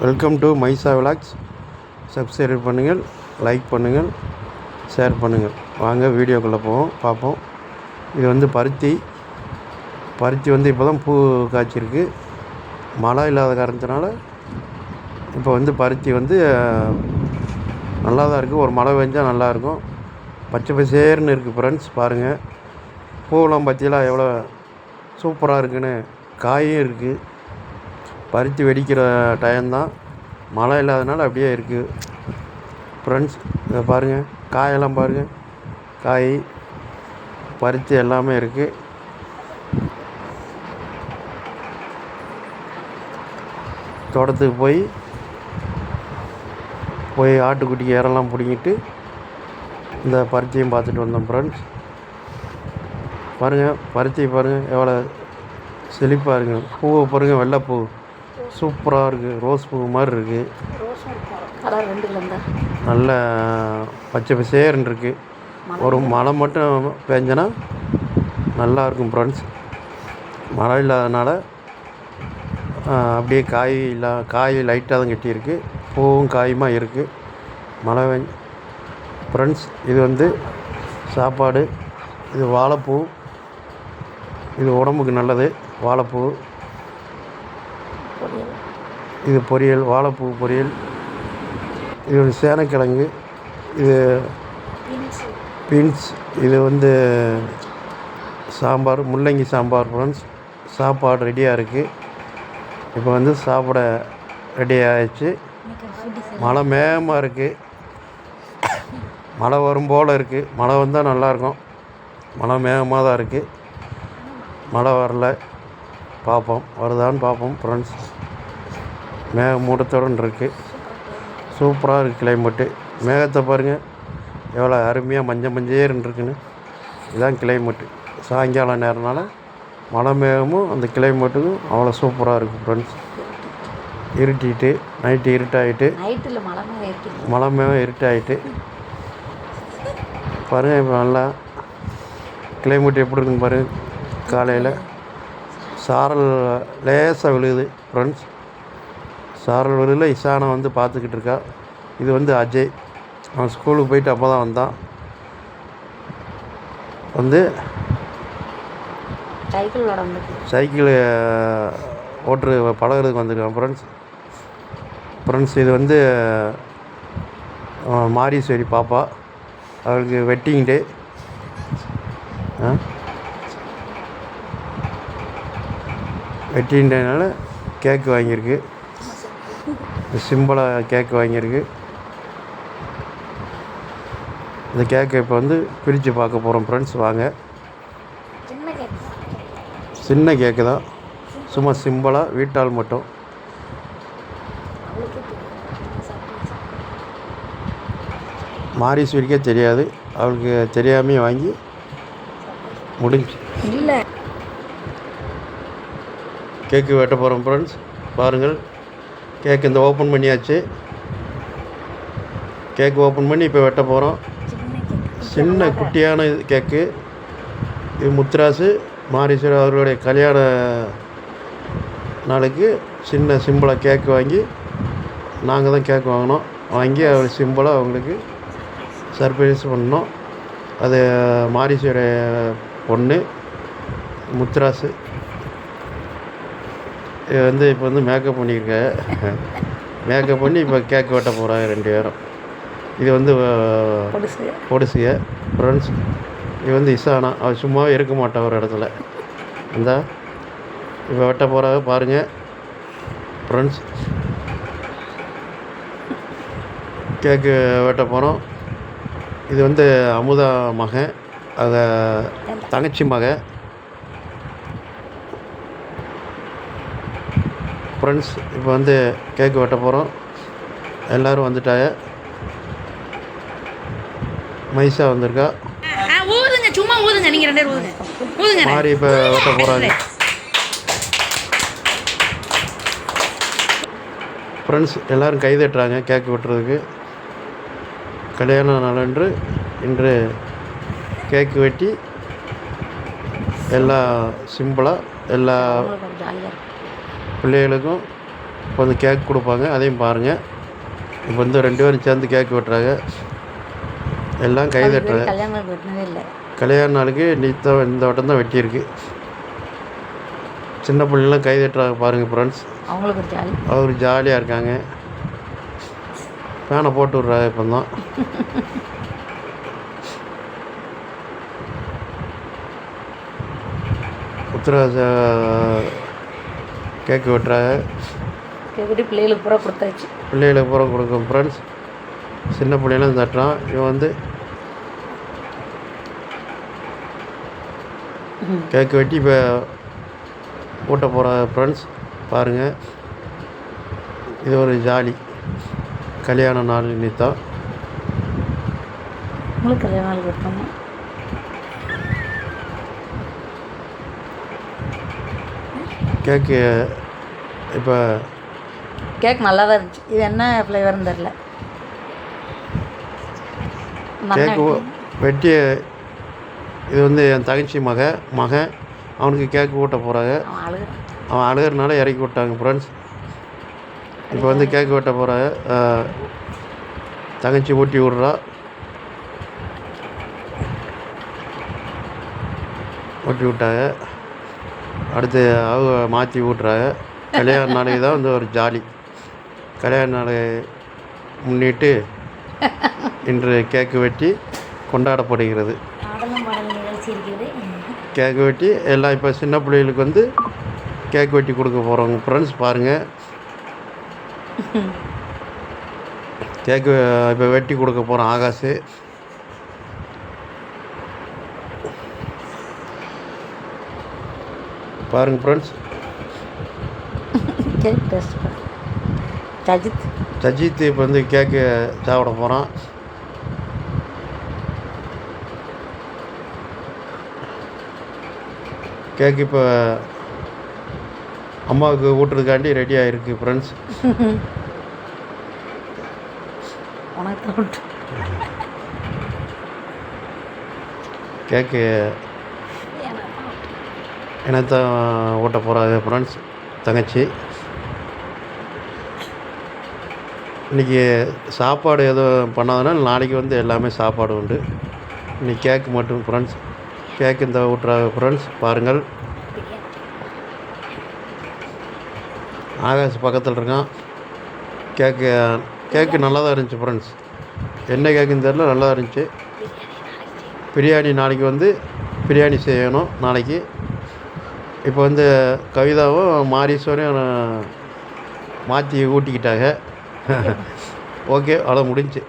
Welcome to Mieza vlogs. Subscribe பண்ணுங்கள், like பண்ணுங்கள், share பண்ணுங்கள். வாங்க வீடியோக்குள்ளே பார்ப்போம். இது வந்து பருத்தி வந்து இப்போ தான் பூ காய்ச்சிருக்கு. மழை இல்லாத காரணத்தினால இப்போ வந்து பருத்தி வந்து நல்லா தான் இருக்குது. ஒரு மழை பெஞ்சால் நல்லாயிருக்கும். பச்சை பசேர்னு இருக்குது ஃப்ரெண்ட்ஸ். பாருங்கள், பூவெல்லாம் பற்றியெல்லாம் எவ்வளோ சூப்பராக இருக்குன்னு. காயும் இருக்குது. பருத்தி வெடிக்கிற டைம்தான், மழை இல்லாதனால அப்படியே இருக்குது ஃப்ரெண்ட்ஸ். இதை பாருங்கள், காயெல்லாம் பாருங்கள். காய், பருத்தி எல்லாமே இருக்குது. தோட்டத்துக்கு போய் ஆட்டுக்குட்டிக்கு இறலாம் பிடிங்கிட்டு இந்த பருத்தியும் பார்த்துட்டு வந்தோம் ஃப்ரெண்ட்ஸ். பாருங்கள், பருத்தி பாருங்கள் எவ்வளோ செழிப்பாக இருக்குது. பூவை பாருங்கள், வெள்ளைப்பூ சூப்பராக இருக்குது. ரோஸ் பூ மாதிரி இருக்குது. நல்ல பச்சை பசேர்னு இருக்குது. ஒரு மழை மட்டும் பெஞ்சனா நல்லாயிருக்கும் ஃப்ரெண்ட்ஸ். மழை இல்லாதனால அப்படியே காய் லைட்டாக தான் கட்டியிருக்கு. பூவும் காயுமா இருக்குது. மழை ஃப்ரெண்ட்ஸ். இது வந்து சாப்பாடு. இது வாழைப்பூ. இது உடம்புக்கு நல்லது. வாழைப்பூ இது பொரியல், வாழைப்பூ பொரியல். இது வந்து சேனைக்கிழங்கு. இது பீன்ஸ். இது வந்து சாம்பார், முள்ளங்கி சாம்பார் ஃப்ரெண்ட்ஸ். சாப்பாடு ரெடியாக இருக்குது. இப்போ வந்து சாப்பிட ரெடி ஆகிடுச்சு. மழை மேகமாக இருக்குது. மழை வரும் போல் இருக்குது. மழை வந்தால் நல்லாயிருக்கும். மழை மேகமாக தான் இருக்குது. மழை வரல. பார்ப்போம், வருதான்னு பார்ப்போம் ஃப்ரெண்ட்ஸ். மேகமூட்டத்துடன் இருக்குது. சூப்பராக இருக்குது கிளைமேட்டு. மேகத்தை பாருங்கள் எவ்வளோ அருமையாக மஞ்சேர்னு இருக்குன்னு. இதுதான் கிளைமேட்டு. சாயங்காலம் நேரம்னால மழை மேகமும் அந்த கிளைமேட்டுக்கும் அவ்வளோ சூப்பராக இருக்குது ஃப்ரெண்ட்ஸ். இருட்டிட்டு நைட்டு இருட்டாகிட்டு, மழை மேகம் இருட்டாகிட்டு பாருங்கள். இப்போ நல்லா கிளைமேட் எப்படி இருக்குன்னு பாருங்கள். காலையில் சாரல் லேசாக விழுகுது ஃப்ரெண்ட்ஸ். சாரல் விழுதில் இசானை வந்து பார்த்துக்கிட்டு இருக்கா. இது வந்து அஜய். அவன் ஸ்கூலுக்கு போயிட்டு அப்போ தான் வந்தான். வந்து சைக்கிள் ஓட்டுறது பழகிறதுக்கு வந்துருக்கான் ஃப்ரெண்ட்ஸ். இது வந்து மாரீஸ்வரி பாப்பா. அவளுக்கு வெட்டிங் டே. வெட்டிங் டேனால கேக்கு வாங்கியிருக்கு. சிம்பிளாக கேக்கு வாங்கியிருக்கு. இந்த கேக்கை இப்போ வந்து பிரித்து பார்க்க போகிறோம் ஃப்ரெண்ட்ஸ். வாங்க. சின்ன கேக்கு தான், சும்மா சிம்பிளாக வீட்டால் மட்டும். மாரீஸ்வரிக்கே தெரியாது. அவளுக்கு தெரியாமே வாங்கி முடிஞ்சு இல்லை. கேக்கு வெட்ட போகிறோம் ஃப்ரெண்ட்ஸ். பாருங்கள், கேக்கு இந்த ஓப்பன் பண்ணியாச்சு. கேக்கு ஓப்பன் பண்ணி இப்போ வெட்ட போகிறோம். சின்ன குட்டியான கேக்கு. இது முத்துராசு மாரீஸ்வரி அவர்களுடைய கல்யாண நாளுக்கு சின்ன சிம்பிளாக கேக்கு வாங்கி, நாங்கள் தான் கேக் வாங்கினோம். வாங்கி அவர் சிம்பிளாக அவங்களுக்கு சர்ப்ரைஸ் பண்ணோம். அது மாரீஸ்வரி பொண்ணு முத்துராசு. இது வந்து இப்போ வந்து மேக்கப் பண்ணியிருக்கேன். மேக்கப் பண்ணி இப்போ கேக் வெட்ட போகிறாங்க 2 பேரும். இது வந்து பொடுசுக ஃப்ரெண்ட்ஸ். இது வந்து இசானா. அவள் சும்மாவே இருக்க மாட்டான் ஒரு இடத்துல. இந்த இப்போ வெட்ட போகிறாங்க பாருங்கள் ஃப்ரெண்ட்ஸ். கேக்கு வெட்ட போகிறோம். இது வந்து அமுதா மகன், அதை தங்கச்சி மகன் ஃப்ரெண்ட்ஸ். இப்போ வந்து கேக்கு வெட்ட போகிறோம். எல்லோரும் வந்துட்டாங்க. மைசா வந்திருக்கா. சும்மா ஊதுங்க, நீங்க 2 பேரும் ஊதுங்க. மாறி இப்போ வெட்ட போகிறாங்க ஃப்ரெண்ட்ஸ். எல்லோரும் கை தட்டுறாங்க கேக்கு வெட்டுறதுக்கு. கல்யாண நாளன்று இன்று கேக்கு வெட்டி எல்லா சிம்பிளாக எல்லா பிள்ளைகளுக்கும் இப்போ வந்து கேக் கொடுப்பாங்க, அதையும் பாருங்கள். இப்போ வந்து 2 பேரும் சேர்ந்து கேக் வெட்டுறாங்க. எல்லாம் கை தட்டுறாங்க. கல்யாணம் வெட்டினதே இல்லை. கல்யாண நாளுக்கு இந்த வட்டம் தான் வெட்டியிருக்கு. சின்ன பிள்ளைங்களாம் கை தட்டுறாங்க பாருங்கள் ஃப்ரெண்ட்ஸ். அவங்களுக்கு ஒரு ஜாலி. அவர் ஜாலியாக இருக்காங்க. ஃபேனை போட்டு விட்றாங்க இப்போ தான். உத்தரவாத கேக்கு வெட்டுறாங்க. கேட்டு பிள்ளைகளுக்கு பூரா கொடுத்தாச்சு. பிள்ளைகளுக்கு பூரா கொடுக்கும் ஃப்ரெண்ட்ஸ். சின்ன பிள்ளைகளும் தட்டுறான். இவன் வந்து கேக்கு வெட்டி இப்போ ஊட்ட போகிற ஃப்ரெண்ட்ஸ் பாருங்கள். இது ஒரு ஜாலி. கல்யாண நாள் நித்தான். உங்களுக்கு கல்யாண நாள் வெட்டணும். கேக்கு இப்போ கேக் நல்லா தான் இருந்துச்சு. இது என்ன ஃப்ளேவர்னு தெரில. கேக்கு வெட்டி இது வந்து என் தங்கச்சி மகன் அவனுக்கு கேக்கு ஊட்ட போகிறாங்க. அவன் அழுகிறனால இறக்கி விட்டாங்க ஃப்ரெண்ட்ஸ். இப்போ வந்து கேக்கு வெட்ட போகிறாங்க. தங்கச்சி ஊட்டி விட்றா. ஊட்டி விட்டாங்க. அடுத்து அவங்க மாற்றி ஊட்டுறாங்க. கல்யாண நாளைக்கு தான் வந்து ஒரு ஜாலி. கல்யாண நாளை முன்னிட்டு இன்று கேக்கு வெட்டி கொண்டாடப்படுகிறது. கேக்கு வெட்டி எல்லாம் இப்போ சின்ன பிள்ளைகளுக்கு வந்து கேக் வெட்டி கொடுக்க போகிறோங்க ஃப்ரெண்ட்ஸ் பாருங்கள். கேக்கு இப்போ வெட்டி கொடுக்க போகிறோம் ஆகாஷ். பாருங்கள் ஃப்ரெண்ட்ஸ். கேக் டேஸ்ட் சஜித் இப்போ வந்து கேக்கு சாப்பிட போகிறான். கேக்கு இப்போ அம்மாவுக்கு ஊட்டுறதுக்காண்டி ரெடி ஆகிருக்கு ஃப்ரெண்ட்ஸ். கேக்கு என்னத்தான் ஊட்ட போகிறாங்க ஃப்ரெண்ட்ஸ் தங்கச்சி. இன்றைக்கி சாப்பாடு எதுவும் பண்ணாதனால நாளைக்கு வந்து எல்லாமே சாப்பாடு உண்டு. இன்றைக்கி கேக்கு மட்டும் ஃப்ரெண்ட்ஸ். கேக்கு இந்த ஊட்டுறாங்க ஃப்ரெண்ட்ஸ் பாருங்கள். ஆகாஷ் பக்கத்தில் இருக்கான். கேக்கு நல்லா தான் இருந்துச்சு ஃப்ரெண்ட்ஸ். என்ன கேக்குன்னு தெரில, நல்லா தான் இருந்துச்சு. பிரியாணி நாளைக்கு வந்து பிரியாணி செய்யணும் நாளைக்கு. இப்போ வந்து கவிதாவும் மாரீஸ்வரையும் மாற்றி ஊட்டிக்கிட்டாங்க. ஓகே, அவ்வளோ முடிஞ்சு.